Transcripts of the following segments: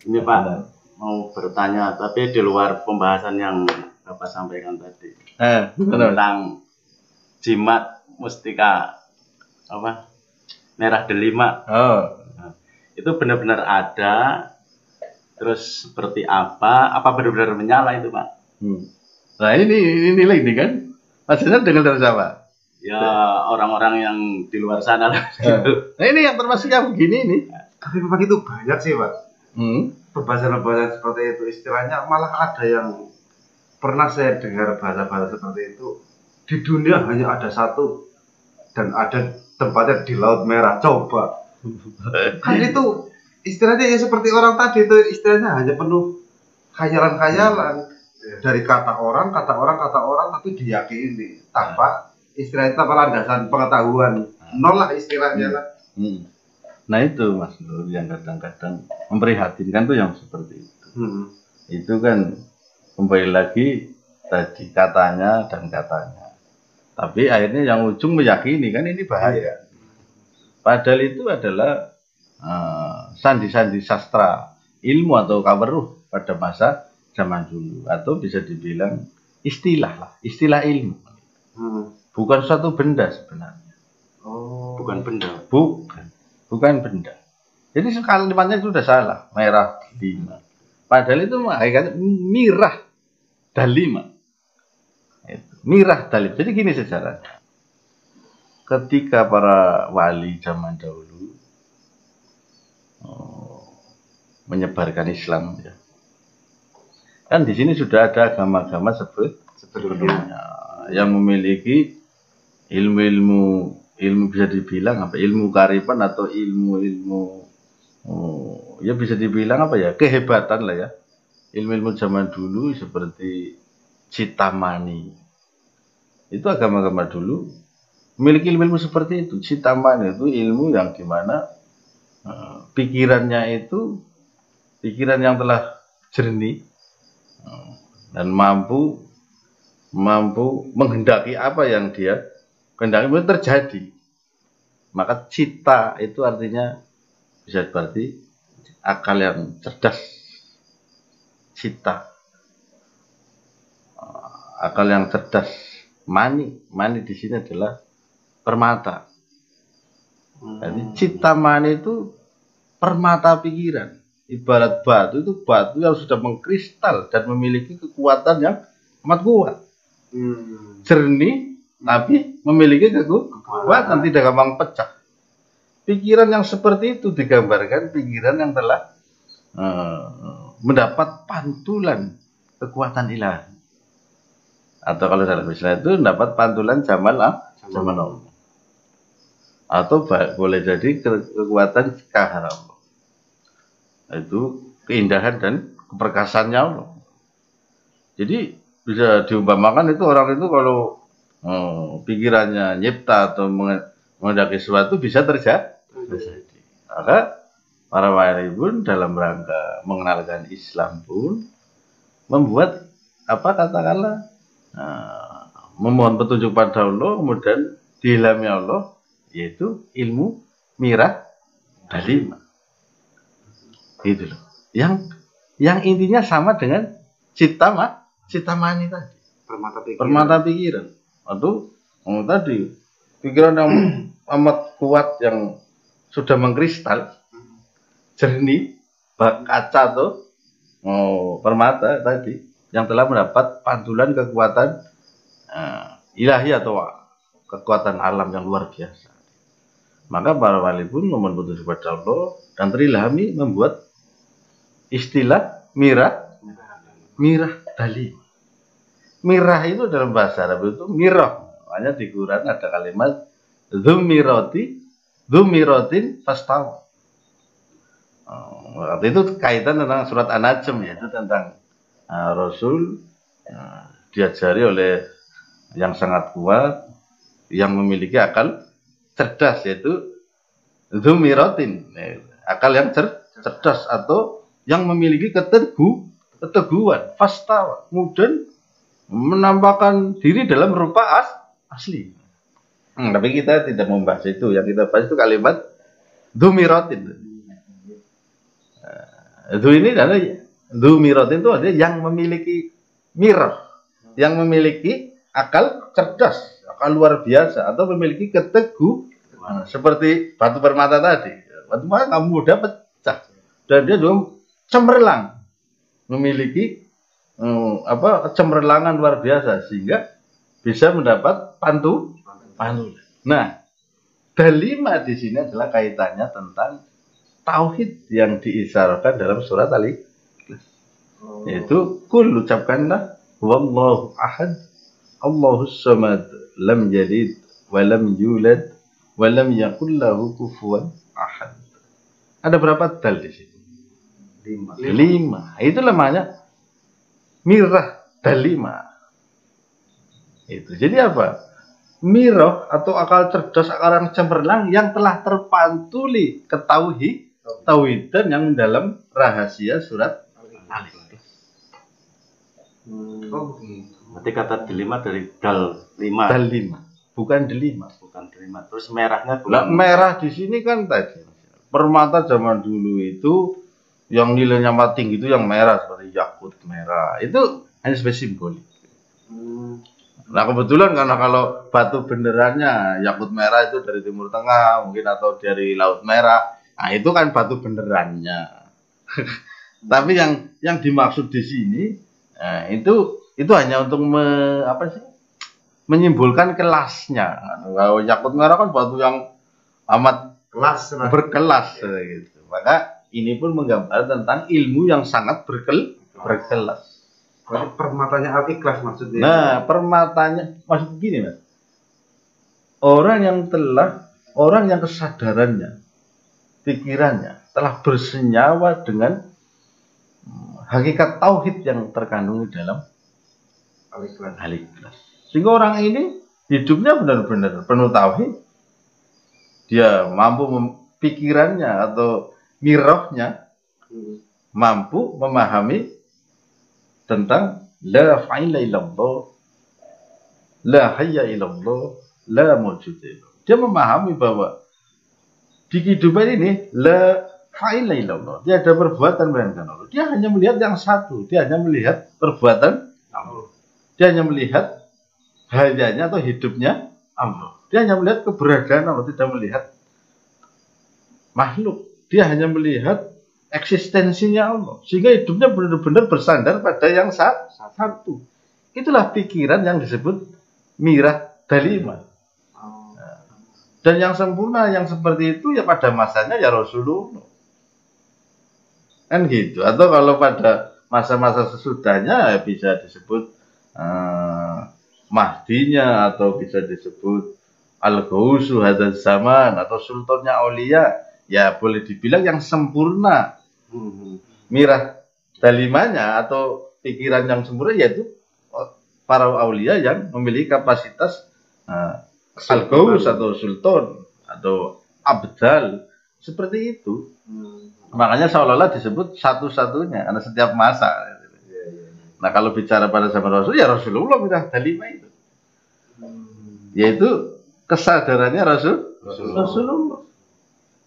Ini Pak, mau bertanya, tapi di luar pembahasan yang Bapak sampaikan tadi tentang jimat mustika apa merah delima. Nah, itu benar-benar ada, terus seperti apa benar-benar menyala itu Pak? Nah ini nilai ini kan, maksudnya dengan dari siapa? Ya orang-orang yang di luar sana lah. Nah ini yang termasuk yang begini ini. Tapi memang itu banyak sih Pak. Pembahasan-pembahasan seperti itu, istilahnya malah ada yang pernah saya dengar bahasa-bahasa seperti itu. Di dunia hanya ada satu dan ada tempatnya di Laut Merah. Coba kan itu istilahnya ya seperti orang tadi itu, istilahnya hanya penuh khayalan-khayalan dari kata orang, tapi diyakini tanpa istilah itu, tanpa landasan pengetahuan, nol lah istilahnya lah. Nah itu Mas Nur yang kadang-kadang memprihatinkan tuh yang seperti itu. Itu kan kembali lagi tadi katanya dan katanya. Tapi akhirnya yang ujung meyakini kan ini bahaya. Padahal itu adalah sandi-sandi sastra ilmu atau kaweruh pada masa zaman dulu, atau bisa dibilang istilah lah, istilah ilmu. Bukan suatu benda sebenarnya. Bukan benda. Bukan benda. Jadi kalimatnya itu sudah salah. Merah delima. Padahal itu mirah dalima. Mirah dalima. Jadi gini sejarahnya. Ketika para wali zaman dahulu menyebarkan Islam, ya, kan di sini sudah ada agama-agama sebelumnya yang memiliki ilmu bisa dibilang apa, ilmu karipan atau ilmu ya bisa dibilang apa ya, kehebatan lah ya, ilmu zaman dulu seperti Citamani. Itu agama-agama dulu memiliki ilmu seperti itu. Citamani itu ilmu yang dimana pikirannya itu pikiran yang telah jernih dan mampu menghendaki apa yang dia kehendaki itu terjadi. Maka cita itu artinya bisa berarti akal yang cerdas. Cita, akal yang cerdas. Mani di sini adalah permata. Jadi cita mani itu permata pikiran. Ibarat batu, itu batu yang sudah mengkristal dan memiliki kekuatan yang amat kuat. Jernih, tapi memiliki kekuatan, tidak gampang pecah. Pikiran yang seperti itu digambarkan pikiran yang telah mendapat pantulan kekuatan ilahi. Atau kalau dalam istilah itu mendapat pantulan zaman Allah. Atau boleh jadi kekuatan kahar Allah. Itu keindahan dan keperkasaannya Allah. Jadi bisa diumpamakan itu orang itu kalau pikirannya nyipta atau menghendaki sesuatu bisa terjadi. Maka para wali pun dalam rangka mengenalkan Islam pun membuat apa, katakanlah memohon petunjuk pada Allah, kemudian diilhami Allah, yaitu ilmu mirah dalima. Gitu loh. Yang intinya sama dengan citamani tadi. Permata pikiran. Atau tadi pikiran yang amat kuat yang sudah mengkristal, jernih, kaca atau permata tadi yang telah mendapat pantulan kekuatan ilahi atau kekuatan alam yang luar biasa. Maka para wali pun memohon petunjuk kepada Allah dan terilhami membuat istilah mirah dalima. Mirah itu dalam bahasa Arab itu mirah. Makanya di Quran ada kalimat dzumiratin fastawa. Waktu itu kaitan tentang surat An-Najm, yaitu tentang Rasul diajari oleh yang sangat kuat yang memiliki akal cerdas, yaitu dzumiratin, akal yang cerdas atau yang memiliki keteguhan, fastawa, kemudian menampakkan diri dalam rupa asli. Tapi kita tidak membahas itu. Yang kita bahas itu kalimat dzumiratin. Dhu ini adalah dhu miratin itu artinya yang memiliki mirah, yang memiliki akal cerdas, akal luar biasa, atau memiliki keteguhan seperti batu permata tadi. Batu permata kamu mudah pecah, dan dia juga cemerlang, memiliki cemerlangan luar biasa sehingga bisa mendapat pantulan. Nah, dalima di sini adalah kaitannya tentang tauhid yang diisyaratkan dalam surat Al-Ikhlas. Yaitu kul, ucapkanlah wallahu ahad, Allahus samad, lam yalid wa lam yulad wa lam yakul lahu kufuwan ahad. Ada berapa dal di sini? 5. Itu namanya mirah dalima. Itu. Jadi apa? Mirah atau akal cerdas, akal yang cemerlang yang telah terpantuli ke tauhidan yang dalam rahasia surat Al-Ikhlas. Berarti kata delima dari dal 5. Dal 5, bukan delima. Bukan delima. Terus merahnya bukan. Merah di sini kan tadi permata zaman dulu itu yang nilainya tinggi itu yang merah seperti yakut merah. Itu hanya sebagai simbolik. Nah kebetulan karena kalau batu benerannya yakut merah itu dari Timur Tengah mungkin atau dari Laut Merah, nah itu kan batu benerannya. Tapi yang dimaksud di sini itu hanya untuk menyimbolkan kelasnya. Kalau yakut merah kan batu yang amat berkelas gitu. Maka ini pun menggambar tentang ilmu yang sangat berkelas. Permatanya Al-Ikhlas maksudnya. Nah, permatanya maksud begini, Mas. Orang yang kesadarannya, pikirannya telah bersenyawa dengan hakikat tauhid yang terkandung di dalam Al-Ikhlas. Sehingga orang ini hidupnya benar-benar penuh tauhid. Dia mampu pikirannya atau mirahnya mampu memahami tentang la fa'ila illallah, la hayya illallah, la mawjud illallah. Dia memahami bahwa di kehidupan ini la fa'ila illallah, dia ada perbuatan melainkan Allah. Dia hanya melihat yang satu, dia hanya melihat perbuatan Allah. Dia hanya melihat hayanya atau hidupnya Allah. Dia hanya melihat keberadaan Allah, tidak melihat makhluk. Dia hanya melihat eksistensinya Allah, sehingga hidupnya benar-benar bersandar pada yang satu. Itulah pikiran yang disebut mirah dalima. Dan yang sempurna yang seperti itu ya pada masanya ya Rasulullah. Kan gitu. Atau kalau pada masa-masa sesudahnya ya bisa disebut Mahdinya, atau bisa disebut Al-Ghausu hadzal zaman, atau sultannya aulia. Ya boleh dibilang yang sempurna mirah dalimanya atau pikiran yang sempurna yaitu para aulia yang memiliki kapasitas al-ghaus atau sultan atau abdal seperti itu. Makanya seolah-olah disebut satu-satunya karena setiap masa. Nah kalau bicara pada zaman Rasul ya Rasulullah mirah dalima itu, yaitu kesadarannya Rasulullah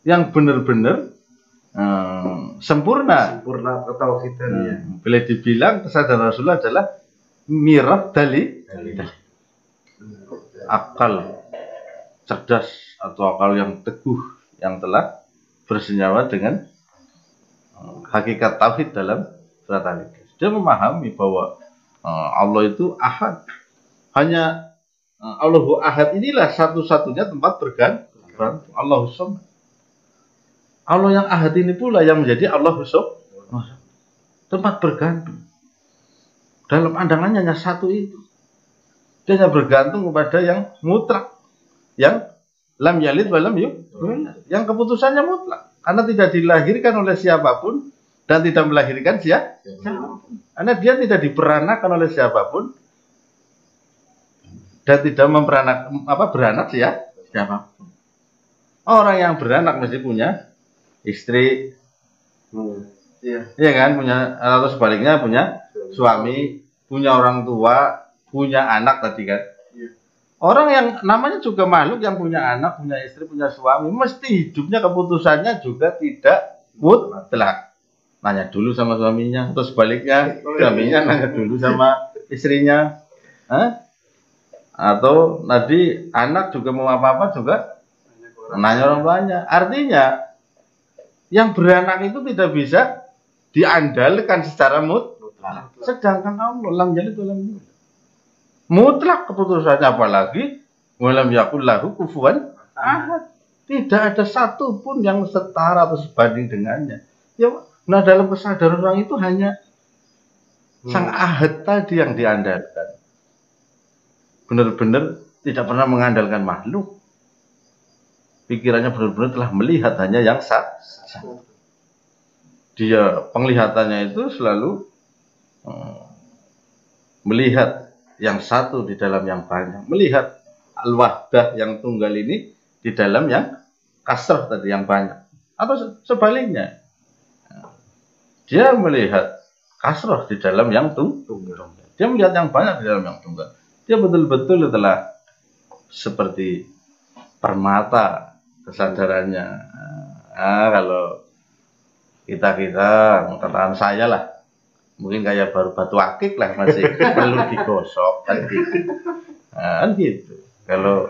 yang benar-benar sempurna ketauhidan. Boleh dibilang kesadaran Rasulullah adalah mirah akal cerdas atau akal yang teguh yang telah bersenyawa dengan hakikat tauhid dalam surat Al-Ikhlas. Dia memahami bahwa Allah itu ahad. Hanya Allahu ahad inilah satu-satunya tempat bergantung. Allahus samad. Allah yang ahad ini pula yang menjadi Allahus samad, tempat bergantung. Dalam pandangannya hanya satu itu. Dia hanya bergantung kepada yang mutlak, yang lam yalid wa lam yulad, yang keputusannya mutlak, karena tidak dilahirkan oleh siapapun dan tidak melahirkan siapapun. Karena dia tidak diperanakan oleh siapapun dan tidak beranak siapapun. Orang yang beranak mesti punya istri, iya kan, punya, atau sebaliknya punya suami, punya orang tua, punya anak tadi kan. Orang yang namanya juga makhluk yang punya anak, punya istri, punya suami, mesti hidupnya keputusannya juga tidak mutlak. nanya dulu sama suaminya, atau sebaliknya suaminya nanya dulu sama istrinya, atau nanti anak juga mau apa-apa juga nanya orang tuanya. Artinya yang beranak itu tidak bisa diandalkan secara mutlak. Sedangkan Allah lam yalid wa lam yulad. Mutlak keputusannya, apalagi walam yakul lahu kufuwan ahad. Tidak ada satu pun yang setara atau sebanding dengannya. Ya, nah dalam kesadaran orang itu hanya sang ahad tadi yang diandalkan. Benar-benar tidak pernah mengandalkan makhluk. Pikirannya benar-benar telah melihat hanya yang satu. Dia penglihatannya itu selalu melihat yang satu di dalam yang banyak. Melihat al-wahdah yang tunggal ini di dalam yang kasrah tadi yang banyak. Atau sebaliknya. Dia melihat kasrah di dalam yang tunggal. Dia melihat yang banyak di dalam yang tunggal. Dia betul-betul telah seperti permata kesadarannya. Kalau kita katakan saya lah, mungkin kayak baru batu akik lah, masih perlu digosok kan gitu. Kan gitu. Kalau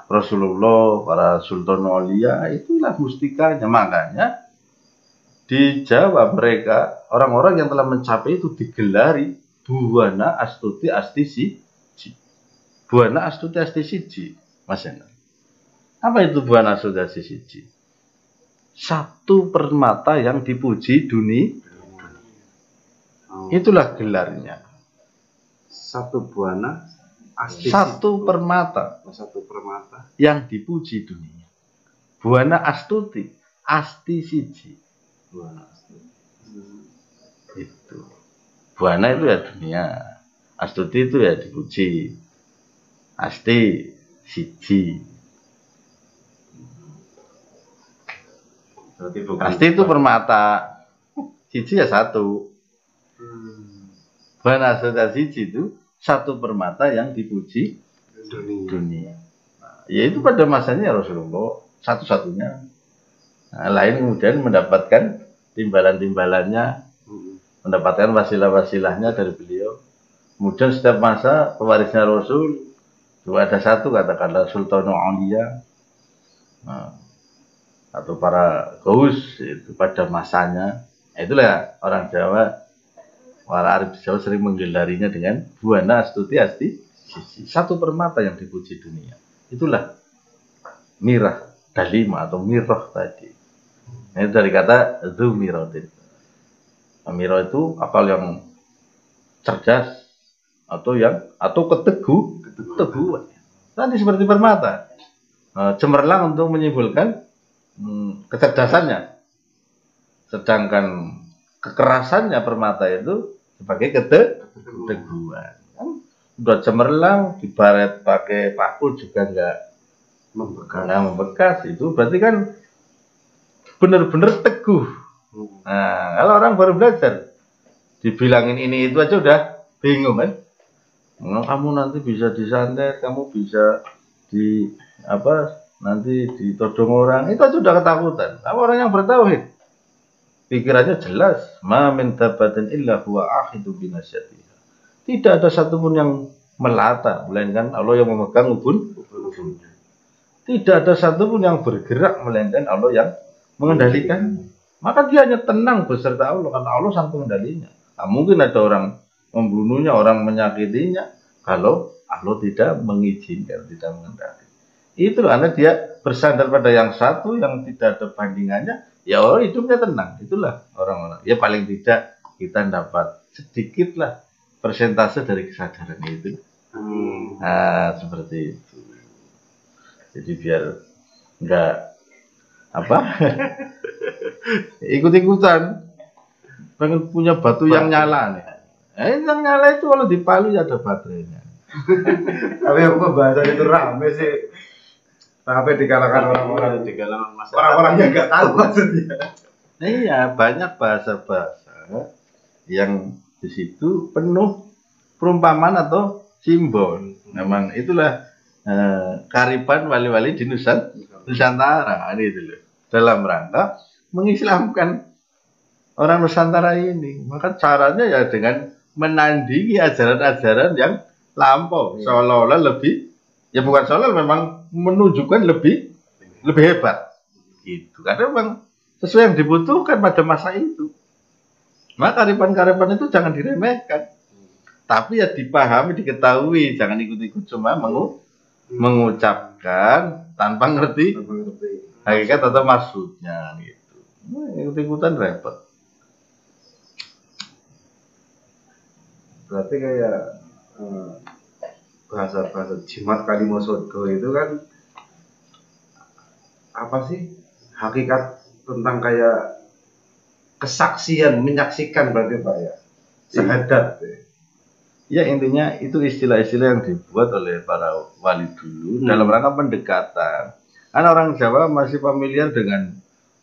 Rasulullah, para sultan aulia, itulah mustikanya. Makanya dijawab mereka, orang-orang yang telah mencapai itu digelari Buwana Astuti Astisi. Buwana Astuti Astisi, Mas Hendra. Apa itu Buwana Astuti Astisi? Satu permata yang dipuji dunia. Itulah gelarnya. Satu buana astisi. Satu permata yang dipuji dunia. Buana Astuti Astisiji. Buana Astuti. Itu. Buana itu ya dunia. Astuti itu ya dipuji. Asti siji. Asti itu permata. Siji ya satu. Buana Astuti siji itu satu permata yang dipuji dunia. Yaitu pada masanya Rasulullah satu-satunya. Nah, lain kemudian mendapatkan timbalan-timbalannya, mendapatkan wasilah-wasilahnya dari beliau. Kemudian setiap masa pewarisnya Rasul itu ada satu, katakanlah Sultanul Aulia, atau para gaus itu pada masanya. Itulah orang Jawa, para arif Jawa sering menggelarinya dengan Buana Astuti Asti. Satu permata yang dipuji dunia. Itulah mirah dalima atau mirah tadi. Ini dari kata dzumiratin. Mirah itu akal yang cerdas atau keteguhan. Tadi seperti permata. Cemerlang untuk menyimpulkan kecerdasannya. Sedangkan kekerasannya permata itu sebagai keteguhan. Udah cemerlang, dibaret pakai paku juga enggak membekas. Itu berarti kan benar-benar teguh. Nah, kalau orang baru belajar dibilangin ini itu aja udah bingung kan. Kamu nanti bisa disantet, kamu bisa nanti ditodong orang, itu aja udah ketakutan. Kamu orang yang bertauhid, pikirannya jelas, ma min dabbatin illa huwa akhidhu binasyatiha. Tidak ada satupun yang melata, melainkan Allah yang memegang ubun-ubunnya. Tidak ada satupun yang bergerak, melainkan Allah yang mengendalikan. Maka dia hanya tenang beserta Allah, karena Allah sang pengendalinya. Nah, mungkin ada orang membunuhnya, orang menyakitinya, kalau Allah tidak mengizinkan, tidak mengendalikan. Itu karena dia bersandar pada yang satu, yang tidak ada bandingannya, ya Allah hidupnya tenang. Itulah orang-orang. Ya paling tidak kita dapat sedikit lah persentase dari kesadaran itu. Nah, seperti itu. Jadi biar enggak ikut-ikutan pengen punya batu yang nyala nih. Yang nyala itu kalau dipalu ya ada baterainya. Tapi aku pembahasan itu rame sih. Sampai di kalangan orang-orang masyarakat. Orang-orang yang nggak tahu maksudnya. Iya, banyak bahasa-bahasa yang di situ penuh perumpamaan atau simbol. Memang itulah kearifan wali-wali di Nusantara ini dulu. Dalam rangka mengislamkan orang Nusantara ini. Maka caranya ya dengan menandingi ajaran-ajaran yang lampau, seolah-olah lebih, ya bukan seolah, memang menunjukkan lebih hebat. Gitu. Karena memang sesuai yang dibutuhkan pada masa itu. Maka kearifan-kearifan itu jangan diremehkan. Tapi ya dipahami, diketahui, jangan ikut-ikut cuma mengucapkan tanpa ngerti hakikat atau maksudnya gitu. Ikut-ikutan repot. Berarti kayak bahasa-bahasa jimat kalimosodo itu kan apa sih, hakikat tentang kayak kesaksian, menyaksikan berarti Pak ya, syahadat. Ya intinya itu istilah-istilah yang dibuat oleh para wali dulu dalam rangka pendekatan. Kan orang Jawa masih familiar dengan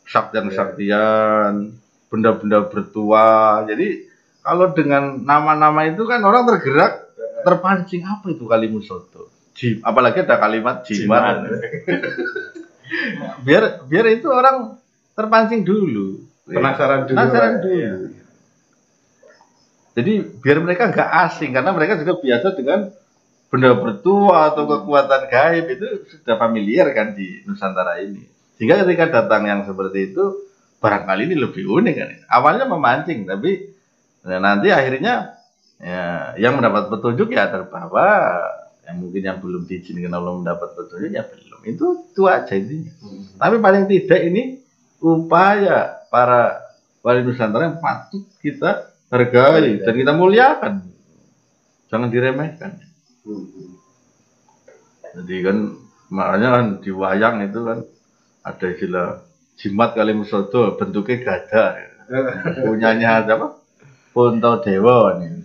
saktian-saktian, benda-benda bertuah. Jadi kalau dengan nama-nama itu kan orang tergerak, terpancing, apa itu Kalimusodo? Apalagi ada kalimat jimat. biar itu orang terpancing dulu. Penasaran dulu. Jadi biar mereka nggak asing, karena mereka juga biasa dengan benda bertuah atau kekuatan gaib, itu sudah familiar kan di Nusantara ini. Sehingga ketika datang yang seperti itu, barangkali ini lebih unik kan. Awalnya memancing, tapi nanti akhirnya ya, yang mendapat petunjuk ya terbawa, yang mungkin yang belum diizinkan Allah mendapat petunjuk ya belum. Itu aja intinya. Tapi paling tidak ini upaya para wali Nusantara yang patut kita hargai dan kita muliakan, jangan diremehkan. Jadi kan makanya kan di wayang itu kan ada istilah jimat Kalimusodo, bentuknya gada, punyanya apa? Punto Dewa nih.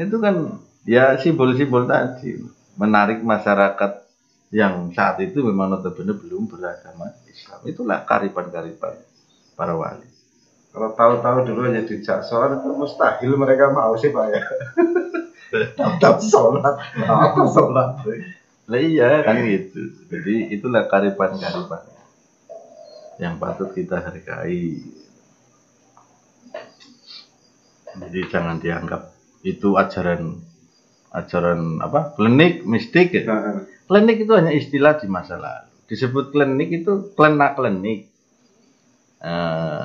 Itu kan ya simbol-simbol tadi menarik masyarakat yang saat itu memang notabene belum beragama Islam. Itulah kearifan-kearifan para wali. Kalau tahu-tahu dulu hanya dijak sholat itu mustahil mereka mau sih Pak ya. Tetap sholat, apa sholat? Lah iya kan gitu. Jadi itulah kearifan-kearifan yang patut kita hargai. Jadi jangan dianggap itu ajaran apa? Klinik, mistik ya. Klinik itu hanya istilah di masa lalu. Disebut klinik itu klenik.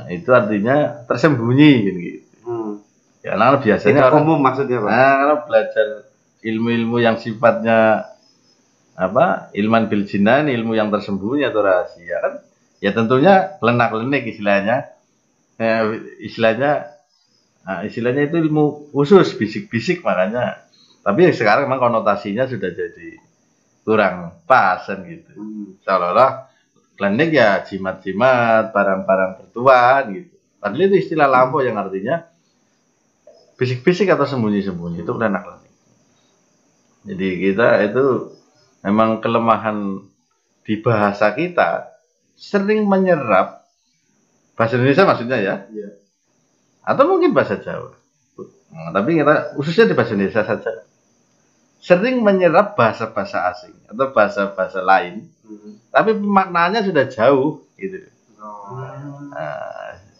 Itu artinya tersembunyi gitu. Ya, karena biasanya orang umum maksudnya Pak. Kalau belajar ilmu-ilmu yang sifatnya apa, ilman bil jinan, ilmu yang tersembunyi atau rahasia kan, ya tentunya klenik istilahnya. Istilahnya itu ilmu khusus, bisik-bisik makanya. Tapi sekarang memang konotasinya sudah jadi kurang pas kan gitu. Seolah-olah klinik ya jimat-jimat, barang-barang bertuah gitu. Padahal itu istilah lampau yang artinya bisik-bisik atau sembunyi-sembunyi, itu klinik. Jadi kita itu memang kelemahan di bahasa kita, sering menyerap bahasa Indonesia maksudnya ya. Atau mungkin bahasa Jawa. Tapi kita khususnya di bahasa Indonesia saja sering menyerap bahasa-bahasa asing atau bahasa-bahasa lain. Tapi pemaknaannya sudah jauh gitu.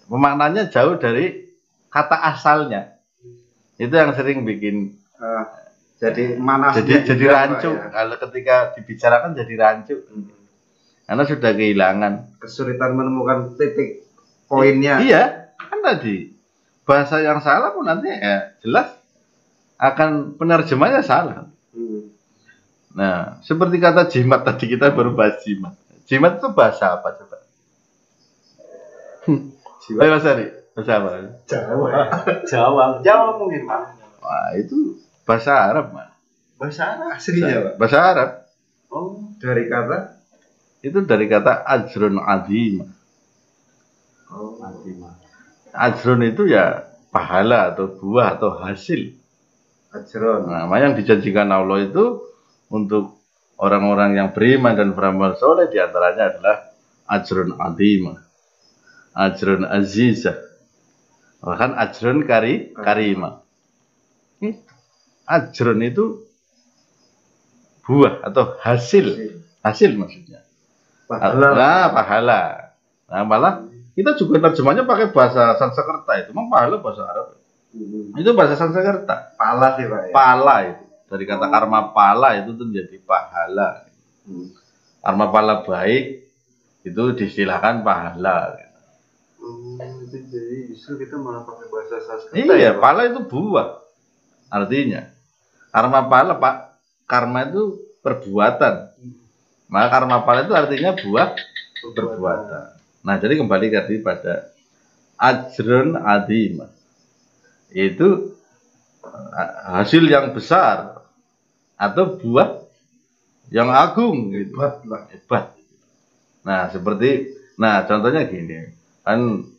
Pemaknaannya jauh dari kata asalnya. Itu yang sering bikin jadi manas, jadi rancu ya. Kalau ketika dibicarakan jadi rancu. Karena sudah kehilangan, kesulitan menemukan titik poinnya. Iya, kan tadi bahasa yang salah pun nanti ya jelas akan penerjemahnya salah. Nah, seperti kata jimat tadi, kita baru bahas jimat. Jimat itu bahasa apa coba? Ayo Mas Ari, bahasa apa? Jawa mungkin Pak. Wah, itu bahasa Arab, Mas. Bahasa Arab aslinya Pak. Bahasa Arab. Oh, dari kata? Itu dari kata ajrun azim. Oh, azim. Ajrun itu ya pahala atau buah atau hasil. Ajrun. Nah, yang dijanjikan Allah itu untuk orang-orang yang beriman dan beramal soleh, diantaranya adalah ajrun azim, ajrun azizah, bahkan ajrun karimah. Ajrun itu buah atau hasil maksudnya. Pahala. Nah, malah kita juga terjemahnya pakai bahasa Sanskerta itu, memang pahala bahasa Arab. Itu bahasa Sanskerta. Pala sih Pak. Ya? Pala itu dari kata karma pala itu tuh menjadi pahala. Karma pala baik itu distilahkan pahala. Itu jadi justru kita malah pakai bahasa Sanskerta. Iya, ya, pala itu buah. Artinya karma pala Pak, karma itu perbuatan. Maka karma pala itu artinya buah perbuatan. Nah, jadi kembali tadi pada ajrun adim. Itu hasil yang besar atau buah yang agung gitu. Hebat. Nah, contohnya gini. Kan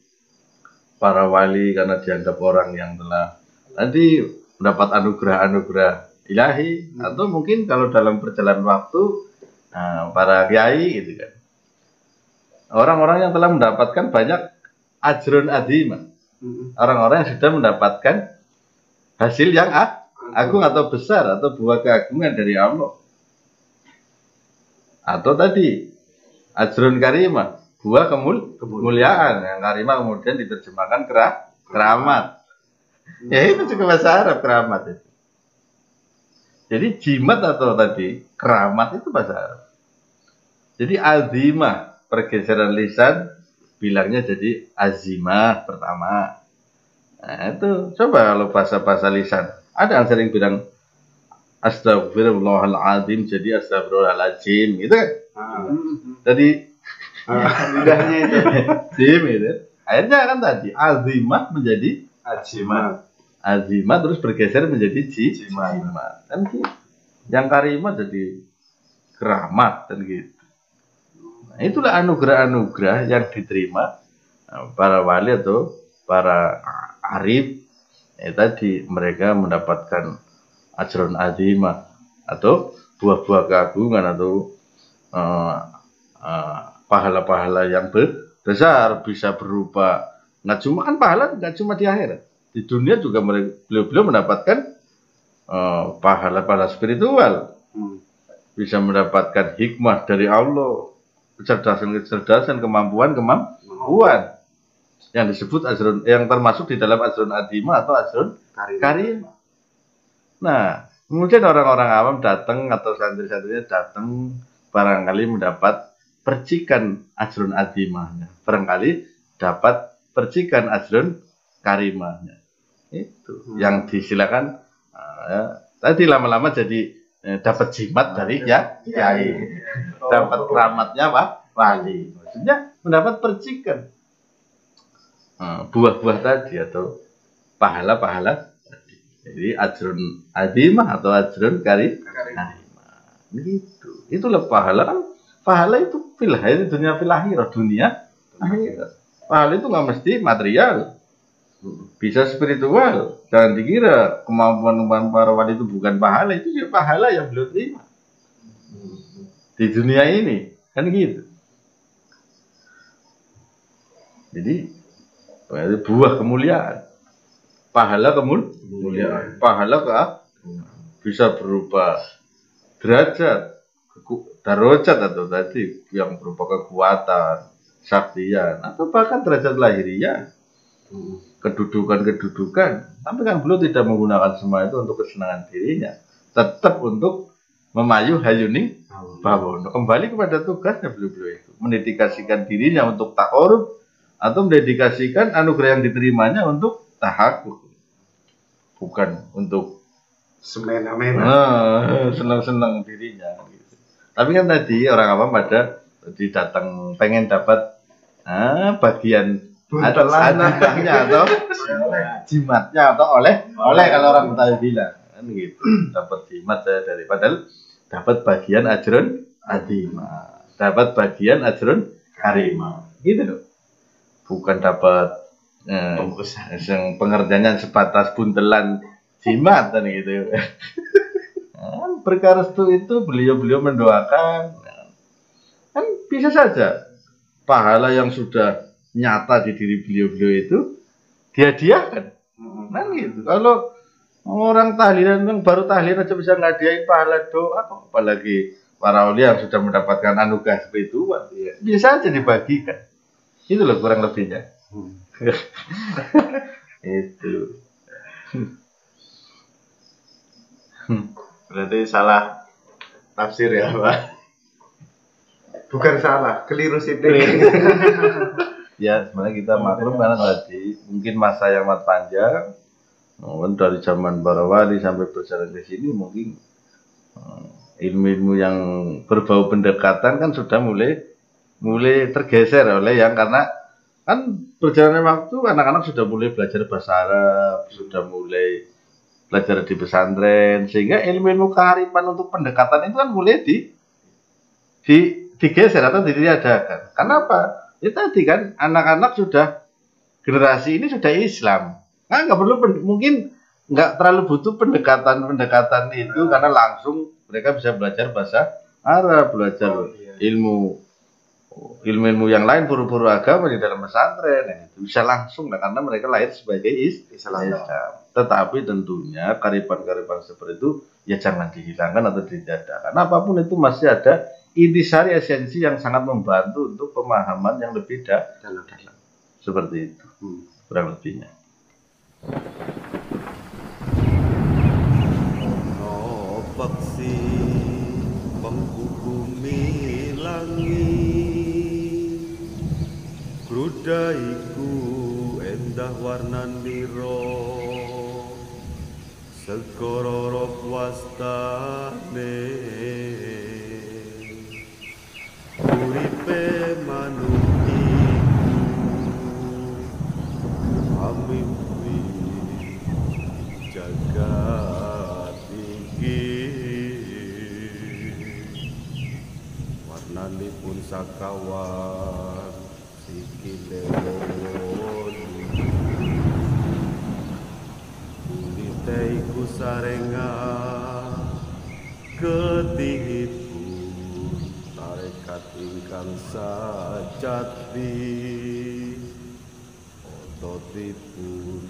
para wali karena dianggap orang yang telah tadi mendapat anugerah-anugerah ilahi, atau mungkin kalau dalam perjalanan waktu para kiai gitu kan. Orang-orang yang telah mendapatkan banyak ajrun adhima. Orang-orang yang sudah mendapatkan hasil yang agung atau besar atau buah keagungan dari Allah. Atau tadi ajrun karimah, buah kemuliaan. Yang karimah kemudian diterjemahkan keramat. Ya itu juga bahasa Arab, keramat itu. Jadi jimat atau tadi keramat itu bahasa Arab. Jadi azimah, pergeseran lisan bilangnya jadi azimah pertama. Nah itu coba kalau bahasa-bahasa lisan ada yang sering bilang astagfirullahaladzim jadi astagfirullahaladzim gitu kan. Jadi lidahnya itu jim itu. Akhirnya kan tadi azimah menjadi azimah terus bergeser menjadi jimat. Kan gitu. Yang karimah jadi keramat dan gitu. Nah, itulah anugerah-anugerah yang diterima para wali atau para arif. Tadi mereka mendapatkan ajrun azimah atau buah-buah keagungan atau pahala-pahala yang besar, bisa berupa nggak cuma kan pahala nggak cuma di akhirat, di dunia juga beliau mendapatkan pahala-pahala spiritual, bisa mendapatkan hikmah dari Allah, kecerdasan, kemampuan yang disebut ajrun, yang termasuk di dalam ajrun adhima atau ajrun karimah. Nah, kemudian orang-orang awam datang atau santri-santrinya datang barangkali mendapat percikan ajrun adhimahnya, barangkali dapat percikan ajrun karimahnya. Itu yang disilakan tadi lama-lama jadi dapat jimat dari kiai, dapat keramatnya wali, maksudnya mendapat percikan buah-buah tadi atau pahala-pahala tadi. Jadi ajrun adhimah atau ajrun karimah. Begitu. Itulah pahala kan. Pahala itu itu dunia filahirah, dunia akhirat. Pahala itu nggak mesti material, bisa spiritual. Jangan dikira kemampuan para wali itu bukan pahala, itu ya pahala yang beliau terima di dunia ini, kan gitu. Jadi buah kemuliaan, pahala kemuliaan, pahala bisa berupa derajat, darajat atau tadi yang berupa kekuatan, saktian, atau bahkan derajat lahiriah, kedudukan. Tapi kan beliau tidak menggunakan semua itu untuk kesenangan dirinya, tetap untuk memayu hayuning bawono, kembali kepada tugasnya beliau itu, mendedikasikan dirinya untuk takorub atau mendedikasikan anugerah yang diterimanya untuk tahakuk, bukan untuk semena-mena senang-senang dirinya gitu. Tapi kan tadi orang awam pada datang pengen dapat bagian adhimahnya atau jimatnya atau oleh kalau orang Betawi bilang kan gitu, dapat jimat saya dari padahal dapat bagian ajrun adhimah, dapat bagian ajrun karimah gitu loh, bukan dapat yang pengertiannya sebatas buntelan jimat kan gitu. Perkara itu beliau mendoakan kan bisa saja pahala yang sudah nyata di diri beliau itu dihadiahkan kan gitu. Kalau orang tahlilan yang baru tahlilan aja bisa ngadiain pahala doa, apalagi para wali yang sudah mendapatkan anugerah spiritual, bisa saja dibagikan. Itu loh kurang lebihnya. Itu. Berarti salah tafsir ya, Pak? Bukan salah, keliru sih. Ya sebenarnya kita maklum karena tadi mungkin masa yang amat panjang, dari zaman para wali sampai berjalan ke sini mungkin ilmu-ilmu yang berbau pendekatan kan sudah mulai tergeser oleh yang karena kan berjalannya waktu anak-anak sudah mulai belajar bahasa Arab, sudah mulai belajar di pesantren sehingga ilmu-ilmu kearifan untuk pendekatan itu kan mulai digeser atau ditiadakan. Kenapa? Ya tadi kan anak-anak sudah generasi ini sudah Islam, nggak perlu mungkin nggak terlalu butuh pendekatan itu karena langsung mereka bisa belajar bahasa Arab, belajar ilmu yang lain, puru-puru agama di dalam pesantren, itu bisa langsung lah karena mereka lahir sebagai Islam. Tetapi tentunya kearifan-kearifan seperti itu ya jangan dihilangkan atau ditiadakan. Apapun itu masih ada intisari esensi yang sangat membantu untuk pemahaman yang lebih dalam. Seperti itu kurang lebihnya. Paksi penghubungi langit, grudaiku endah warnandiro, segororok wastane. Uripe manungku amimpi jagat iki warnanipun sakawan sikile woni kulite iku sarengan ketihipun tarekat ingkang sajati ototipun